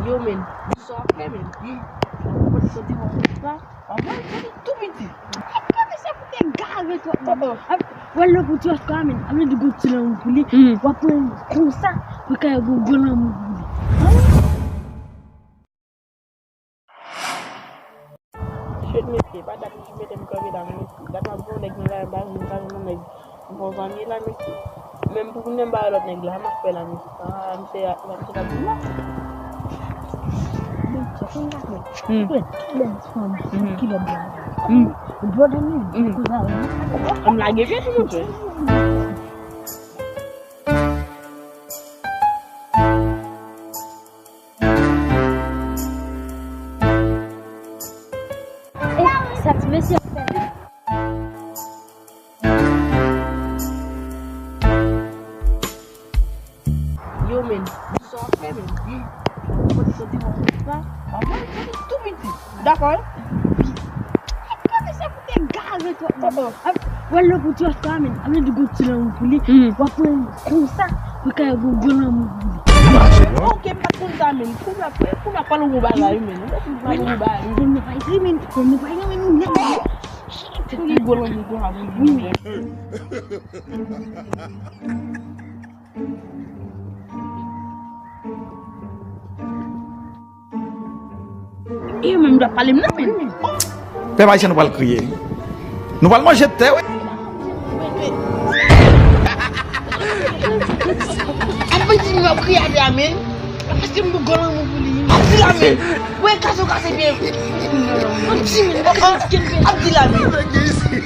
Yo men, sofre men. Pode ser de volta. Amai, tu miti. Kami sa puti gawe to. Wala ko tiwas kami. Ami di go sila nguli. Wapo kusa makaya go gona nguli. Shit me ke ba da mi dem ko bi da mi. Da ma bo nek la ba mi kan mo nek. Bo va mi la mi. Même pour ne pas l'autre nègre, ma fait la mi. Ah, c'est la bula. I'm like, give it to you. Ça te met sur Yo men, sofre men. Pode ser de volta. Amai, tu miti. D'accord? Kami sa puti gawe to. wala ko tiwas kami. Ami di go sila nguli. Wapo kusa makaya go gona nguli. Okay, pas comme ça, mais comment pas le mobile là, mais pas le mobile. Kung naka-agreement, kung naka-agreement mo na. Hindi ko lang dito habang hindi. Iyo man da palim namin. Pe vai ser no bal crier. No bal manger te we. Apa sih nggak kriya dia men? Pasti mau golong mau beli. Abdillah men, gue kasih dia. Abdillah men.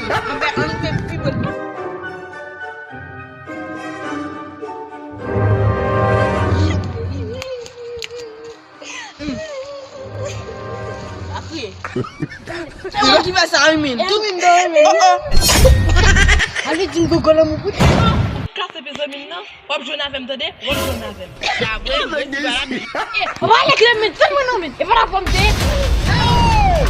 Sampai on people. Aku ya. Jangan dibahas Amin. Tu minum. Allez, tu mau golong mau beli. Classe pesa minna, hop jona avem tade, hop jona avem. Ah, ouais, Wala ka namin, saan mo namin? Iparapam te. Hey!